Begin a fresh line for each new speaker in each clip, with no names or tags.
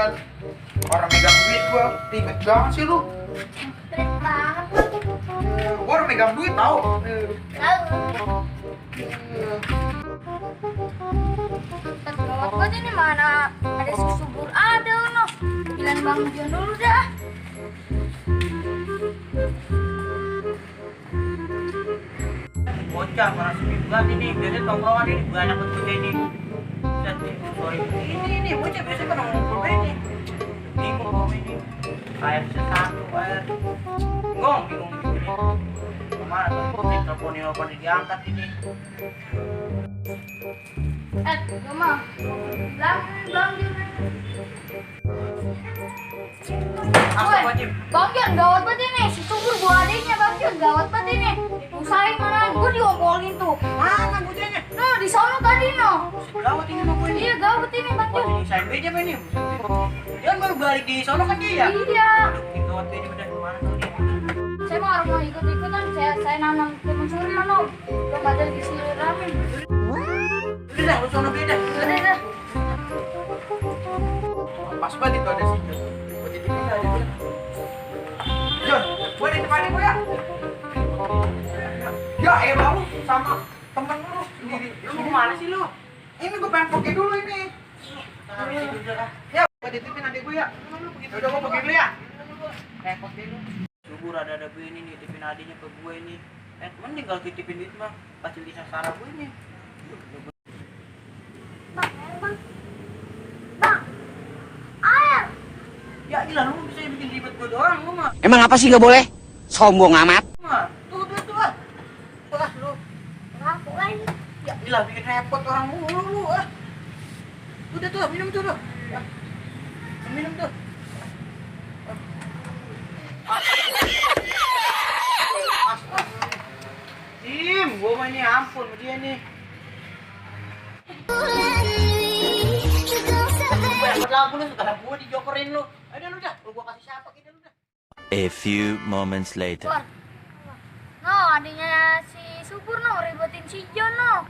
lihat orang megang duit gua ribet banget sih lu.
Ribet banget lu.
Gua orang megang duit tau.
Tahu. Gawat banget ini, mana ada si subur ada no. Bilang Bang Jon dulu dah.
Bocah para sipit banget ini, biasanya tongkrongan ini banyak bocah ini. Dan sorry ini bocah biasanya pada ngumpul ini. Bingung gua ini. Air satu air. Bingung ini. Kemana tuh? Teleponin apa diangkat ini?
Mama. Bang Jon.
Asal wajib.
Bang Jon gawat banget ini, si subur gua adiknya Bang Jon gawat banget ini. Usahain mana, gua diobolin tuh.
Mana bocahnya?
Nah, di sono tadi no.
Gawat ini mah ini.
Iya gawat ini Bang Jon.
Ini saya beja apa ini? Dia kan baru balik di sono kan dia ya?
Iya.
Aduh, ini gawat ini udah kemana tuh dia?
Saya mau orang mau ikut-ikutan, saya nanam timun suri mana, belum ada disiramin.
Udah dah, lu sono beda.
Udah dah.
Pas banget itu ada si Jon. Gua jadi pindah aja dia. Jon, gua di depannya gua ya. Ya emang lu sama temen lu sendiri.
Lu kemana sih lu?
Ini gua pengen pergi dulu ini. Ya, gua dititipin adik gua ya. Udah gua pergi dulu ya. Repot deh lu.
Subur ada begini nih, titipin adiknya ke gue ini. Mending kalau titipin itu mah pasti bisa sarap gue ini.
Bang, air.
Ya gila lu bisa bikin ribet gue doang lu mah.
Emang apa sih nggak boleh? Sombong amat.
Tuh ah. Tuh ah lu.
Aku kan.
Ya gila bikin repot orang lu ah. Udah tuh minum tuh lu. Ya. Minum tuh. Tim, gua mah ini ampun sama dia nih. Gua yang lagu lu sekarang gua dijokerin lu. Ayo lu dah, lu gua kasih siapa gitu lu dah.
A few moments later.
No, adiknya si subur no ribetin si Jon no.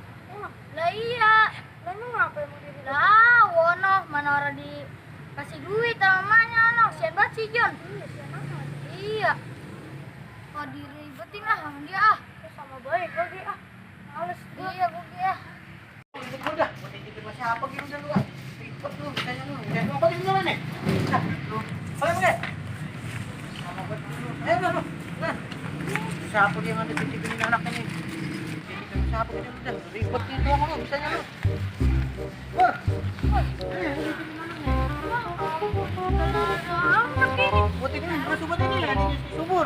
Lah iya. Lah lu ngapain mau diri? Lah, wono mana orang dikasih duit sama mamanya no. Sian banget si Jon. Iya. Kok diribetin lah sama dia ah. Sama baik lagi ah. Males. Iya gue ya.
Udah, gua titipin sama siapa gitu udah lu ah. Ribet lu, tanya lu. Udah mau balik dulu nih. Nah, lu. Boleh boleh. Sama gua dulu. Ayo lu. Nah. Siapa dia yang ada titipin anak ini? Titipin siapa gitu udah. Ribet itu doang lu, bisanya lu. Wah. Buat ini, buat ini, adiknya si subur.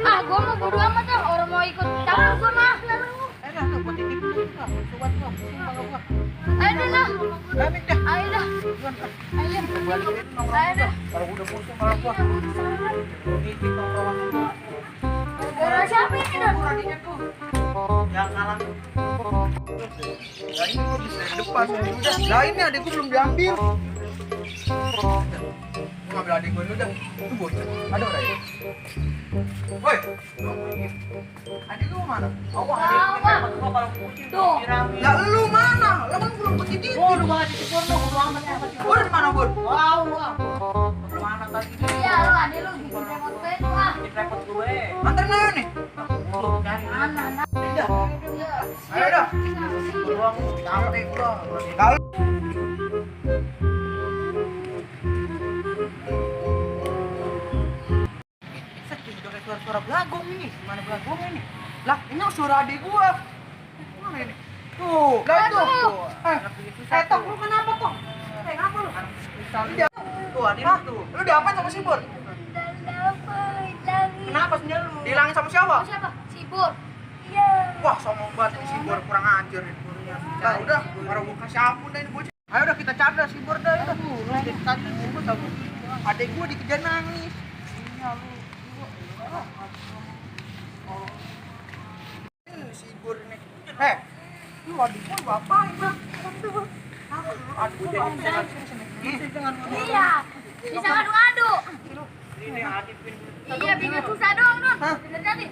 Ah, gua mau bodo amat dah. Orang mau ikut campur gua mah.
Dah, tuh buat titipin lu. Sobat lu, sumpah gua.
Ayo dah.
Amit dah.
Ayo dah. Ayo.
Balikin nomor
Ayo dah.
kalau udah pusing malah gua. Titip tongkrongan gua.
Gara siapa ini dah?
Adiknya tuh. Yang ngalah tuh.
Nah ini gua bisa di depan. Udah, lah ini adik gua belum diambil. Gua ngambil adik gua dulu dah. Itu bocah. Ada orang ya? Woi, adik lu mana?
Aduh, adik gua kalau kucing
Tuh.
diramin.
Lah lu mana? Lah kan belum begini.
Gua udah banget di porno, udah amat apa sih?
Gua di mana, Bun?
Wow, mana tadi nih?
Iya, lu adek lu bikin repot gue tuh ah.
Bikin repot gue.
Anterin aja nih.
Lu cari
Mana?
Udah.
Iya.
Ayo dah.
Doang capek gua.
Kalau
Suara belagong ini. Mana belagong ini?
lah ini suara adik gua. Mana ini? Tuh, lah itu. Tok, lu kenapa kok? Kenapa lu?
Tuh, adik
Hah?
tuh.
Lu diapain sama si Bur?
Kenapa sendiri lu?
Dihilangin sama siapa?
Siapa? Sibur. Iya.
Wah, sombong banget ini si Bur, kurang ajar nih. Nah, udah, baru gua kasih ampun dah ini bocah. Ayo udah kita cari dah si Bur dah. Udah.
Tadi gua tahu.
Adik gua dikejar nangis. Si Bur ini. Lu adik gua ngapain, Bang? Adik gua jangan jangan.
Iya. Bisa ngadu-ngadu.
Ini adik
Iya, bikin susah dong, Nun. Bener jadi.